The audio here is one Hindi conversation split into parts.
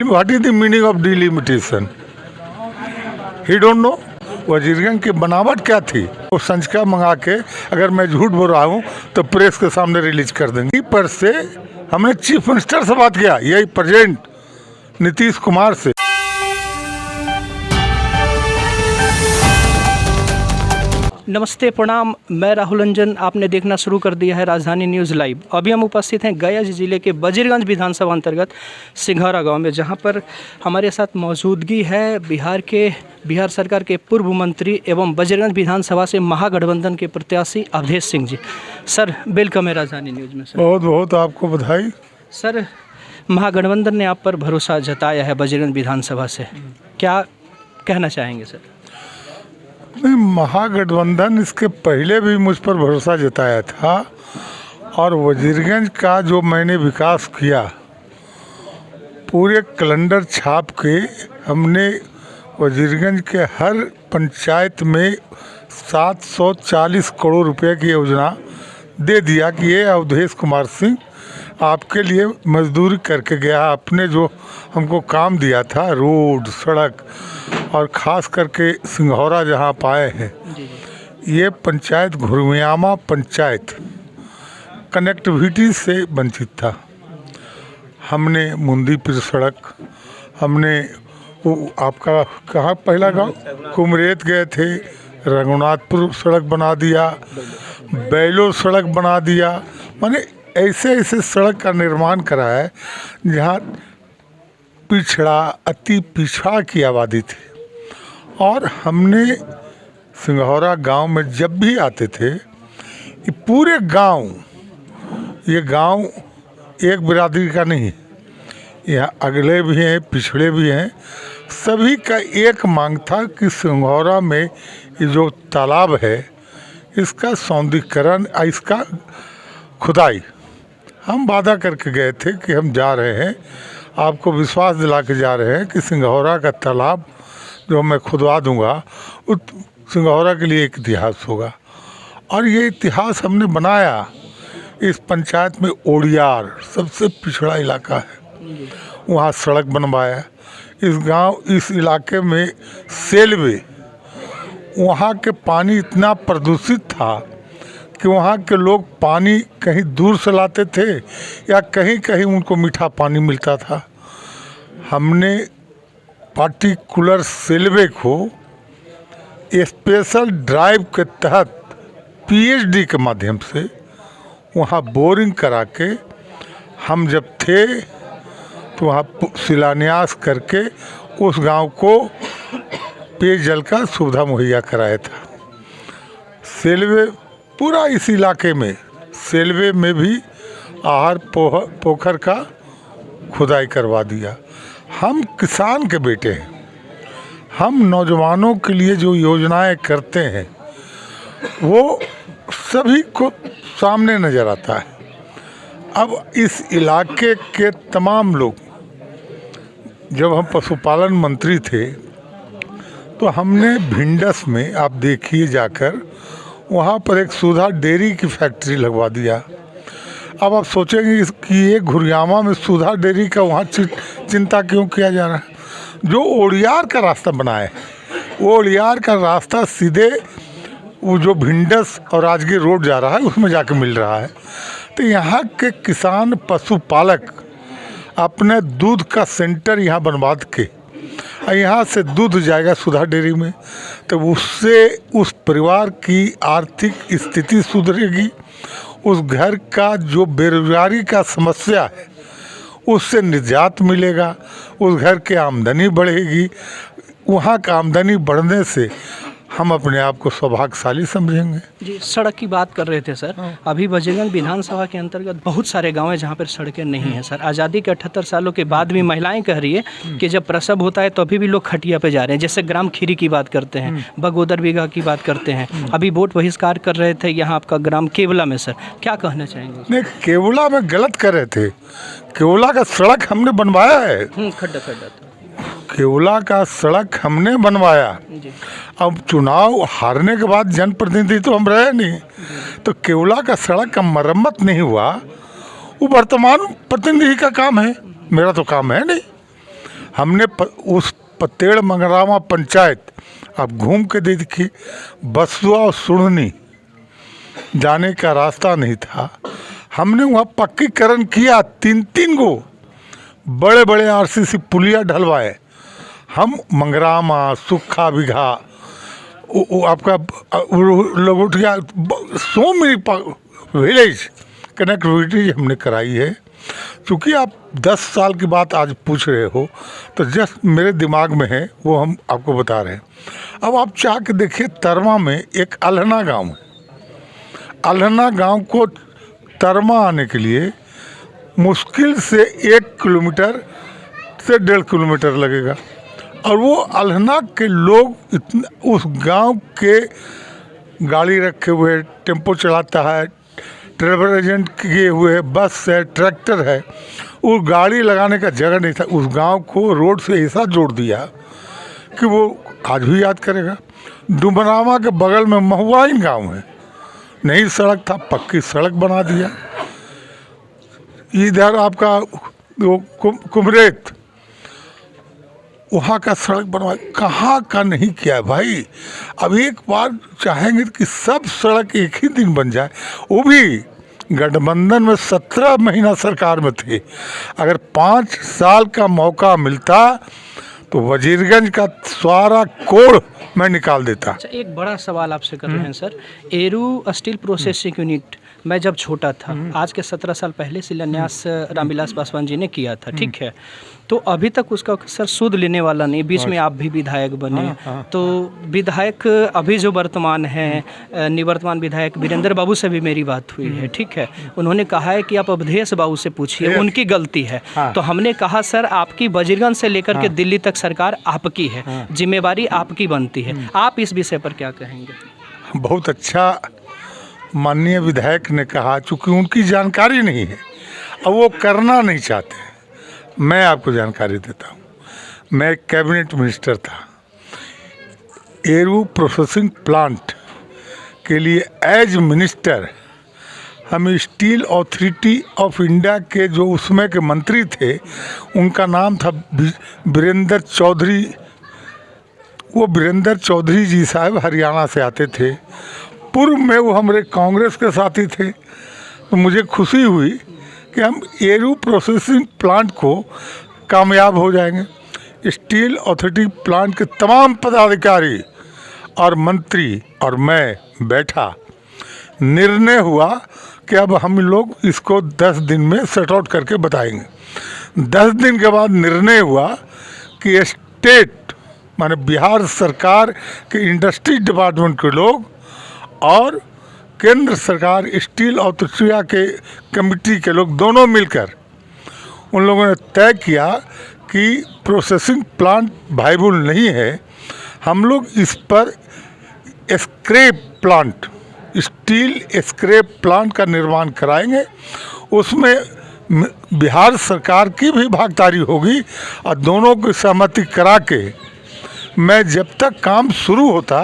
What is the meaning of delimitation? He don't know. Wazirganj की बनावट क्या थी वो संचिका मंगा के अगर मैं झूठ बोल रहा हूँ तो प्रेस के सामने रिलीज कर देंगे। पर से हमने चीफ मिनिस्टर से बात किया, यही प्रेजेंट नीतीश कुमार से। नमस्ते, प्रणाम। मैं राहुल रंजन। आपने देखना शुरू कर दिया है राजधानी न्यूज़ लाइव। अभी हम उपस्थित हैं गया जिले के वजीरगंज विधानसभा अंतर्गत सिंघौरा गांव में, जहां पर हमारे साथ मौजूदगी है बिहार सरकार के पूर्व मंत्री एवं वजीरगंज विधानसभा से महागठबंधन के प्रत्याशी अवधेश सिंह जी। सर, वेलकम है राजधानी न्यूज़ में। सर, बहुत बहुत आपको बधाई। सर, महागठबंधन ने आप पर भरोसा जताया है वजीरगंज विधानसभा से, क्या कहना चाहेंगे सर? नहीं, महागठबंधन इसके पहले भी मुझ पर भरोसा जताया था और वजीरगंज का जो मैंने विकास किया, पूरे कैलेंडर छाप के हमने वजीरगंज के हर पंचायत में 740 करोड़ रुपए की योजना दे दिया कि ये अवधेश कुमार सिंह आपके लिए मजदूरी करके गया। आपने जो हमको काम दिया था, रोड, सड़क और ख़ास करके सिंघौरा जहाँ पाए हैं, ये पंचायत घुरमियामा पंचायत कनेक्टिविटी से वंचित था। हमने मुंदीपुर सड़क, हमने वो आपका कहाँ पहला गांव कुमरेत गए थे, रघुनाथपुर सड़क बना दिया, बैलो सड़क बना दिया। माने ऐसे ऐसे सड़क का निर्माण करा है जहाँ पिछड़ा, अति पिछड़ा की आबादी थी। और हमने सिंघौरा गांव में जब भी आते थे, ये पूरे गांव, ये गांव एक बिरादरी का नहीं, यहाँ अगले भी हैं, पिछड़े भी हैं, सभी का एक मांग था कि सिंघौरा में ये जो तालाब है इसका सौंदर्यीकरण, इसका खुदाई। हम वादा करके गए थे कि हम जा रहे हैं, आपको विश्वास दिला के जा रहे हैं कि सिंघौरा का तालाब जो मैं खुदवा दूंगा, उस सिंघौरा के लिए एक इतिहास होगा। और ये इतिहास हमने बनाया। इस पंचायत में ओडियार सबसे पिछड़ा इलाका है, वहाँ सड़क बनवाया। इस इलाके में सेलवे, वहाँ के पानी इतना प्रदूषित था कि वहाँ के लोग पानी कहीं दूर से लाते थे या कहीं कहीं उनको मीठा पानी मिलता था। हमने पार्टिकुलर सेलवे को स्पेशल ड्राइव के तहत पीएचडी के माध्यम से वहाँ बोरिंग करा के, हम जब थे तो वहाँ शिलान्यास करके उस गांव को पेयजल का सुविधा मुहैया कराया था। सेलवे पूरा इस इलाके में, सेलवे में भी आहार पोखर का खुदाई करवा दिया। हम किसान के बेटे हैं, हम नौजवानों के लिए जो योजनाएं करते हैं वो सभी को सामने नज़र आता है। अब इस इलाके के तमाम लोग, जब हम पशुपालन मंत्री थे तो हमने भिंडस में, आप देखिए जाकर, वहाँ पर एक सुधा डेयरी की फैक्ट्री लगवा दिया। अब आप सोचेंगे कि ये घुरियामा में सुधा डेयरी का वहाँ चिंता क्यों किया जा रहा है? जो ओडियार का रास्ता बना है, वो ओडियार का रास्ता सीधे वो जो भिंडस और राजगीर रोड जा रहा है उसमें जाके मिल रहा है। तो यहाँ के किसान पशुपालक अपने दूध का सेंटर यहाँ बनवा के, यहाँ से दूध जाएगा सुधा डेयरी में, तो उससे उस परिवार की आर्थिक स्थिति सुधरेगी, उस घर का जो बेरोजगारी का समस्या है उससे निजात मिलेगा, उस घर की आमदनी बढ़ेगी। वहाँ का आमदनी बढ़ने से हम अपने आप को सौभाग्यशाली समझेंगे। जी, सड़क की बात कर रहे थे सर। अभी वजीरगंज विधानसभा के अंतर्गत बहुत सारे गांव हैं जहां पर सड़कें नहीं हैं सर। आज़ादी के 78 सालों के बाद भी महिलाएं कह रही है कि जब प्रसव होता है तो अभी भी लोग खटिया पे जा रहे हैं। जैसे ग्राम खीरी की बात करते हैं, बगोदर बीघा की बात करते हैं, अभी वोट बहिष्कार कर रहे थे यहाँ आपका ग्राम केवला में। सर, क्या कहना चाहेंगे? नहीं, केवला में गलत कर रहे थे। केवला का सड़क हमने बनवाया है, खड्डा केवला का सड़क हमने बनवाया। अब चुनाव हारने के बाद जनप्रतिनिधि तो हम रहे नहीं, तो केवला का सड़क का मरम्मत नहीं हुआ, वो वर्तमान प्रतिनिधि का काम है, मेरा तो काम है नहीं। हमने उस पतेड़ मंगरावा पंचायत आप घूम के देखिए, बसुआ और सुड़नी जाने का रास्ता नहीं था। हमने वहाँ पक्कीकरण किया, 3-3 गो बड़े बड़े आरसीसी पुलिया ढलवाए। हम मंगरामा, सुखा बिघा, आपका लगोटिया, सो मेनी विलेज कनेक्टिविटी हमने कराई है। क्योंकि आप 10 साल की बात आज पूछ रहे हो तो जस्ट मेरे दिमाग में है, वो हम आपको बता रहे हैं। अब आप चाह के देखिए, तरमा में एक अल्हना गांव है। अल्हना गांव को तरमा आने के लिए मुश्किल से 1 किलोमीटर से 1.5 किलोमीटर लगेगा। और वो अल्हना के लोग उस गांव के गाड़ी रखे हुए, टेम्पो चलाता है, ट्रेवल एजेंट किए हुए, बस है, ट्रैक्टर है, उस गाड़ी लगाने का जगह नहीं था। उस गांव को रोड से ऐसा जोड़ दिया कि वो आज भी याद करेगा। डुमरावा के बगल में महुआइन गांव है, नई सड़क था, पक्की सड़क बना दिया। इधर आपका वो कुमरेत, वहाँ का सड़क बनवा, कहाँ का नहीं किया है भाई। अब एक बार चाहेंगे कि सब सड़क एक ही दिन बन जाए, वो भी गठबंधन में 17 महीना सरकार में थे। अगर 5 साल का मौका मिलता तो वजीरगंज का सारा कोड़ मैं निकाल देता। अच्छा, एक बड़ा सवाल आपसे कर रहे हैं सर। एरू स्टील प्रोसेसिंग यूनिट मैं जब छोटा था, आज के 17 साल पहले शिलान्यास रामविलास पासवान जी ने किया था, ठीक है। तो अभी तक उसका सर सुध लेने वाला नहीं। बीच में आप भी विधायक बने, तो विधायक अभी जो वर्तमान हैं, निवर्तमान विधायक वीरेंद्र बाबू से भी मेरी बात हुई है, ठीक है। उन्होंने कहा है कि आप अवधेश बाबू से पूछिए, उनकी गलती है। तो हमने कहा सर, आपकी वजीरगंज से लेकर के दिल्ली तक सरकार आपकी है, जिम्मेवारी आपकी बनती है। आप इस विषय पर क्या कहेंगे? बहुत अच्छा माननीय विधायक ने कहा, चूँकि उनकी जानकारी नहीं है और वो करना नहीं चाहते। मैं आपको जानकारी देता हूँ, मैं कैबिनेट मिनिस्टर था। एरू प्रोसेसिंग प्लांट के लिए एज मिनिस्टर हम स्टील अथॉरिटी ऑफ इंडिया के जो उसमें के मंत्री थे, उनका नाम था वीरेंद्र चौधरी। वो वीरेंद्र चौधरी जी साहब हरियाणा से आते थे। पूर्व में वो हमारे कांग्रेस के साथी थे। तो मुझे खुशी हुई कि हम एरू प्रोसेसिंग प्लांट को कामयाब हो जाएंगे। स्टील अथॉरिटी प्लांट के तमाम पदाधिकारी और मंत्री और मैं बैठा, निर्णय हुआ कि अब हम लोग इसको 10 दिन में सेट आउट करके बताएंगे। 10 दिन के बाद निर्णय हुआ कि स्टेट माने बिहार सरकार के इंडस्ट्री डिपार्टमेंट के लोग और केंद्र सरकार स्टील अथॉरिटी के कमेटी के लोग दोनों मिलकर उन लोगों ने तय किया कि प्रोसेसिंग प्लांट वायबल नहीं है। हम लोग इस पर scrap plant, steel scrap plant का निर्माण कराएंगे। उसमें बिहार सरकार की भी भागीदारी होगी और दोनों की सहमति करा के मैं जब तक काम शुरू होता,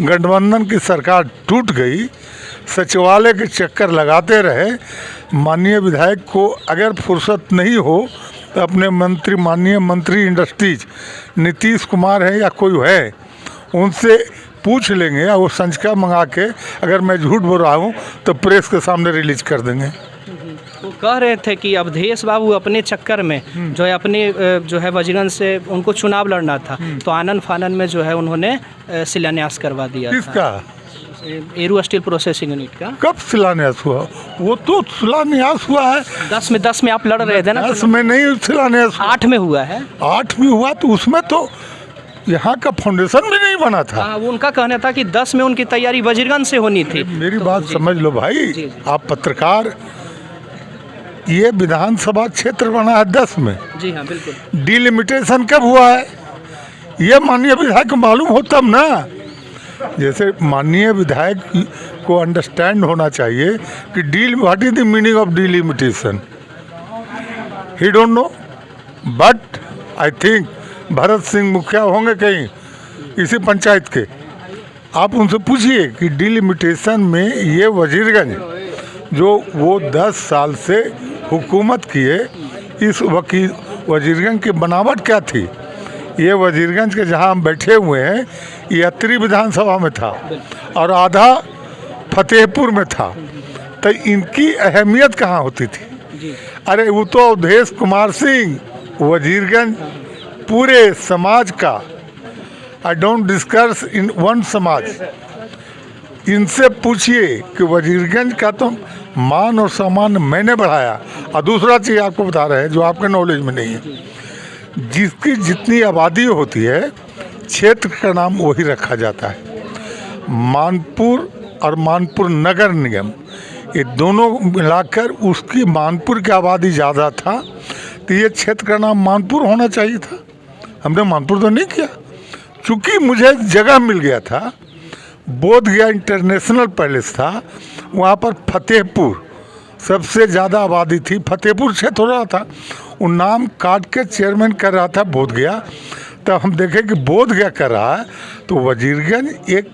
गठबंधन की सरकार टूट गई, सचिवालय के चक्कर लगाते रहे। माननीय विधायक को अगर फुर्सत नहीं हो तो अपने मंत्री, माननीय मंत्री इंडस्ट्रीज नीतीश कुमार है या कोई है, उनसे पूछ लेंगे और वो संचिका मंगा के, अगर मैं झूठ बोल रहा हूँ तो प्रेस के सामने रिलीज कर देंगे। वो कह रहे थे कि अवधेश बाबू अपने चक्कर में जो है अपने जो है वजीरगंज से उनको चुनाव लड़ना था, तो आनन फानन में जो है उन्होंने शिलान्यास करवा दिया। किसका? एरू स्टील प्रोसेसिंग यूनिट का। कब शिलान्यास हुआ? वो तो शिलान्यास हुआ है 10 में आप लड़ रहे थे ना। 10 में नहीं शिलान्यास, 8 में हुआ है। 8 में हुआ तो उसमें तो यहाँ का फाउंडेशन भी नहीं बना था। वो उनका कहना था कि 10 में उनकी तैयारी वजीरगंज से होनी थी। मेरी बात समझ लो भाई, आप पत्रकार, ये विधानसभा क्षेत्र बना है 10 में। जी हाँ, बिल्कुल। डिलिमिटेशन कब हुआ है ये माननीय विधायक को मालूम हो तब ना। जैसे माननीय विधायक को अंडरस्टैंड होना चाहिए कि deal, what is the meaning of delimitation, he don't know. But I think Bharat Singh मुखिया होंगे कहीं इसी पंचायत के, आप उनसे पूछिए कि डिलिमिटेशन में ये वजीरगंज जो वो 10 साल से हुकूमत किए, इस वजीरगंज की बनावट क्या थी। ये वजीरगंज के जहाँ हम बैठे हुए हैं ये अत्तरी विधानसभा में था और आधा फतेहपुर में था, तो इनकी अहमियत कहाँ होती थी। जी अरे वो तो अवधेश कुमार सिंह वजीरगंज पूरे समाज का, I don't discuss in one समाज, इनसे पूछिए कि वजीरगंज का तो मान और सम्मान मैंने बढ़ाया। और दूसरा चीज़ आपको बता रहे हैं जो आपके नॉलेज में नहीं है, जिसकी जितनी आबादी होती है क्षेत्र का नाम वही रखा जाता है। मानपुर और मानपुर नगर निगम ये दोनों मिलाकर उसकी मानपुर की आबादी ज़्यादा था, तो ये क्षेत्र का नाम मानपुर होना चाहिए था। हमने मानपुर तो नहीं किया, चूँकि मुझे जगह मिल गया था, बोध गया इंटरनेशनल पैलेस था, वहाँ पर फतेहपुर सबसे ज़्यादा आबादी थी, फतेहपुर क्षेत्र हो रहा था, वो नाम काट के चेयरमैन कर रहा था बोध गया। तब हम देखें कि बोध गया कर रहा है, तो वजीरगंज एक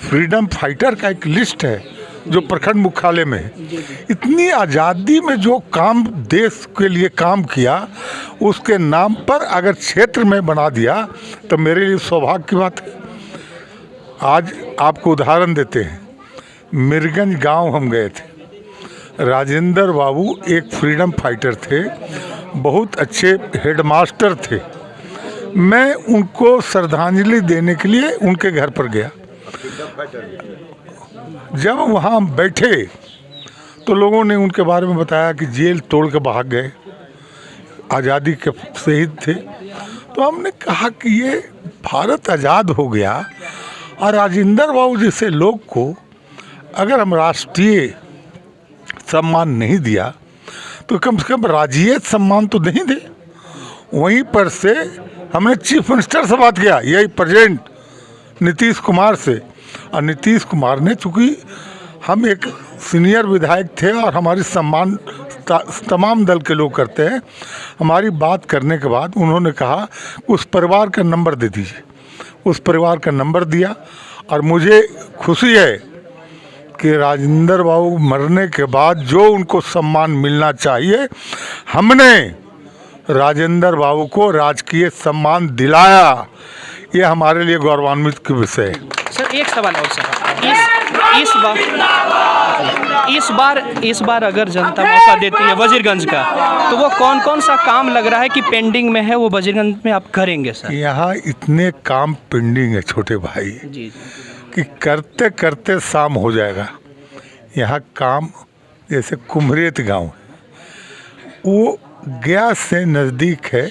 फ्रीडम फाइटर का एक लिस्ट है जो प्रखंड मुख्यालय में है। इतनी आज़ादी में जो काम देश के लिए काम किया, उसके नाम पर अगर क्षेत्र में बना दिया तो मेरे लिए सौभाग्य की बात है। आज आपको उदाहरण देते हैं, मीरगंज गांव हम गए थे, राजेंद्र बाबू एक फ्रीडम फाइटर थे, बहुत अच्छे हेडमास्टर थे। मैं उनको श्रद्धांजलि देने के लिए उनके घर पर गया। जब वहाँ हम बैठे तो लोगों ने उनके बारे में बताया कि जेल तोड़ के भाग गए, आज़ादी के शहीद थे। तो हमने कहा कि ये भारत आज़ाद हो गया और राजेंद्र बाबू जैसे लोग को अगर हम राष्ट्रीय सम्मान नहीं दिया तो कम से कम राज्य सम्मान तो नहीं दे। वहीं पर से हमने चीफ मिनिस्टर से बात किया, यही प्रेजेंट नीतीश कुमार से, और नीतीश कुमार ने, चूँकि हम एक सीनियर विधायक थे और हमारी सम्मान तमाम दल के लोग करते हैं, हमारी बात करने के बाद उन्होंने कहा उस परिवार का नंबर दे दीजिए। उस परिवार का नंबर दिया और मुझे खुशी है कि राजेंद्र बाबू मरने के बाद जो उनको सम्मान मिलना चाहिए, हमने राजेंद्र बाबू को राजकीय सम्मान दिलाया। ये हमारे लिए गौरवान्वित की विषय है। सर एक सवाल और सर, इस बार अगर जनता मौका देती है वजीरगंज का, तो वो कौन कौन सा काम लग रहा है कि पेंडिंग में है वो वजीरगंज में आप करेंगे सर? यहाँ इतने काम पेंडिंग है छोटे भाई जी कि करते करते शाम हो जाएगा। यहाँ काम जैसे कुम्हरेत गांव है, वो गया से नज़दीक है,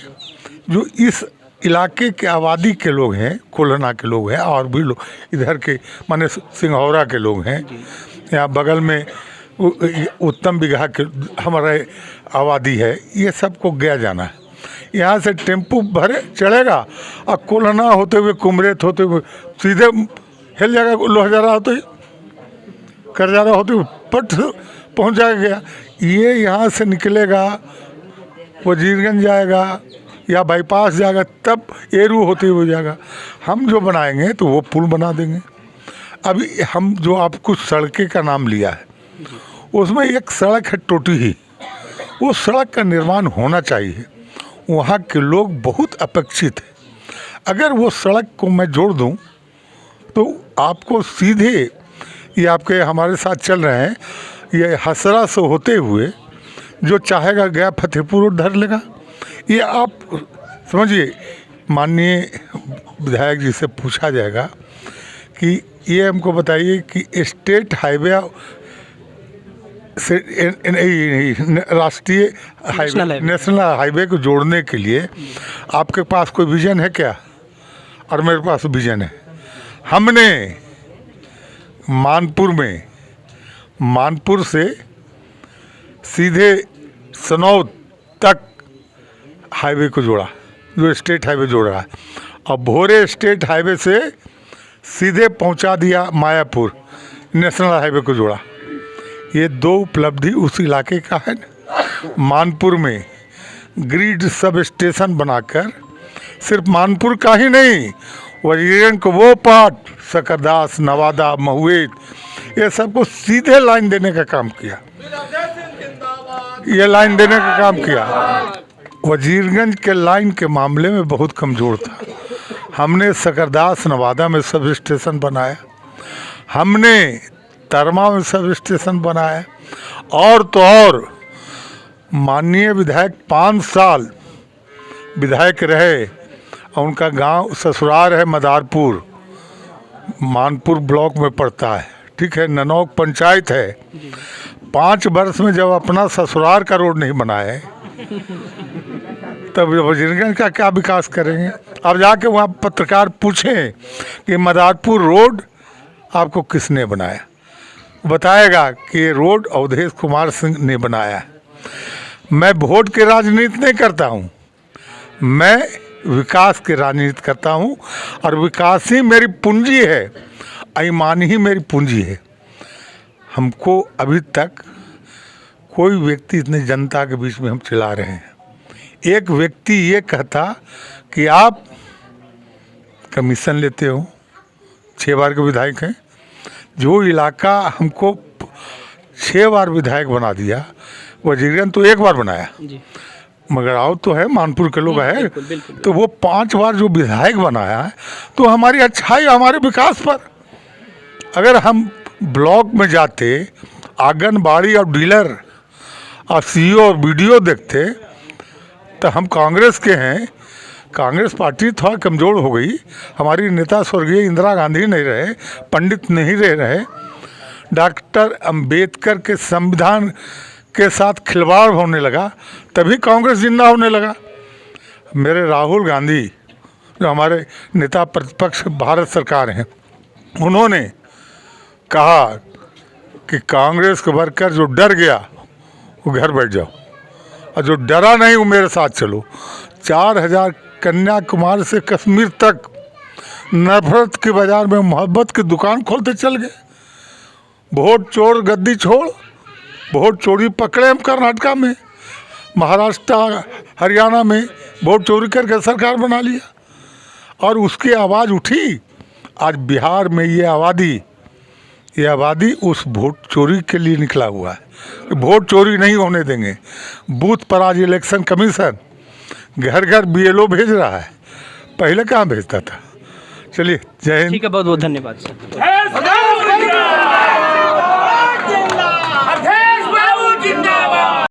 जो इस इलाके के आबादी के लोग हैं, कोल्हना के लोग हैं और भी लोग इधर के माने सिंघौरा के लोग हैं। यहाँ बगल में उत्तम बिगहा के हमारे आबादी है, ये सबको गया जाना है। यहाँ से टेम्पू भरे चढ़ेगा और कोल्हना होते हुए कुमरेत होते हुए सीधे हिल जाएगा, लोहजारा होते ही करजारा होते हुए पट पहुँच जाएगा। ये यहाँ से निकलेगा वजीरगंज जाएगा या बाईपास जाएगा, तब एरू होते हुए जाएगा। हम जो बनाएंगे तो वो पुल बना देंगे। अभी हम जो आप कुछ सड़कें का नाम लिया है, उसमें एक सड़क है टोटी ही, वो सड़क का निर्माण होना चाहिए। वहाँ के लोग बहुत अपेक्षित हैं। अगर वो सड़क को मैं जोड़ दूँ तो आपको सीधे ये आपके हमारे साथ चल रहे हैं, ये हसरा से होते हुए जो चाहेगा गया फतेहपुर धर लेगा। ये आप समझिए, माननीय विधायक जी से पूछा जाएगा कि ये हमको बताइए कि स्टेट हाईवे से राष्ट्रीय हाईवे, नेशनल हाईवे को जोड़ने के लिए आपके पास कोई विजन है क्या? और मेरे पास विजन है। हमने मानपुर से सीधे सनौद तक हाईवे को जोड़ा, जो स्टेट हाईवे जोड़ रहा है, और भोरे स्टेट हाईवे से सीधे पहुंचा दिया मायापुर, नेशनल हाईवे को जोड़ा। ये दो उपलब्धि उस इलाके का है। मानपुर में ग्रिड सब स्टेशन बनाकर सिर्फ मानपुर का ही नहीं, वजीरगंज को वो पार्ट सकरदास, नवादा, महुएत, ये सबको सीधे लाइन देने का काम किया। ये लाइन देने का काम किया। वजीरगंज के लाइन के मामले में बहुत कमज़ोर था। हमने सकरदास नवादा में सब स्टेशन बनाया, हमने तरमा में सब स्टेशन बनाया, और तो और माननीय विधायक 5 साल विधायक रहे और उनका गांव ससुराल है मदारपुर, मानपुर ब्लॉक में पड़ता है, ठीक है, ननौक पंचायत है। 5 वर्ष में जब अपना ससुराल का रोड नहीं बनाए तब वजीरगंज का क्या विकास करेंगे। अब जाके वहाँ पत्रकार पूछें कि मदारपुर रोड आपको किसने बनाया, बताएगा कि ये रोड अवधेश कुमार सिंह ने बनाया है। मैं वोट की राजनीति नहीं करता हूँ, मैं विकास की राजनीति करता हूँ, और विकास ही मेरी पूंजी है, ईमान ही मेरी पूंजी है। हमको अभी तक कोई व्यक्ति इतने जनता के बीच में हम चला रहे हैं, एक व्यक्ति ये कहता कि आप कमीशन लेते हो, 6 बार के विधायक हैं, जो इलाका हमको 6 बार विधायक बना दिया, वजीरगंज तो 1 बार बनाया जी। मगर आओ तो है, मानपुर के लोग है, बिल्कुल, बिल्कुल। तो वो 5 बार जो विधायक बनाया है, तो हमारी अच्छाई हमारे विकास पर। अगर हम ब्लॉक में जाते, आंगनबाड़ी और डीलर और सीईओ और बीडीओ देखते, तो हम कांग्रेस के हैं, कांग्रेस पार्टी थोड़ा कमज़ोर हो गई, हमारी नेता स्वर्गीय इंदिरा गांधी नहीं रहे, पंडित नहीं रहे, डॉक्टर अंबेडकर के संविधान के साथ खिलवाड़ होने लगा, तभी कांग्रेस जिंदा होने लगा। मेरे राहुल गांधी जो हमारे नेता प्रतिपक्ष भारत सरकार हैं, उन्होंने कहा कि कांग्रेस के वर्कर जो डर गया वो घर बैठ जाओ, और जो डरा नहीं वो मेरे साथ चलो। 4000 कन्याकुमारी से कश्मीर तक नफरत के बाजार में मोहब्बत की दुकान खोलते चल गए। वोट चोर गद्दी छोड़, वोट चोरी पकड़े हम कर्नाटका में, महाराष्ट्र हरियाणा में वोट चोरी करके सरकार बना लिया, और उसकी आवाज़ उठी। आज बिहार में ये आबादी उस वोट चोरी के लिए निकला हुआ है। वोट चोरी नहीं होने देंगे। बूथ पर आज इलेक्शन कमीशन घर घर BLO भेज रहा है, पहले कहाँ भेजता था। चलिए, जय हिंद। ठीक है, बहुत बहुत धन्यवाद सर।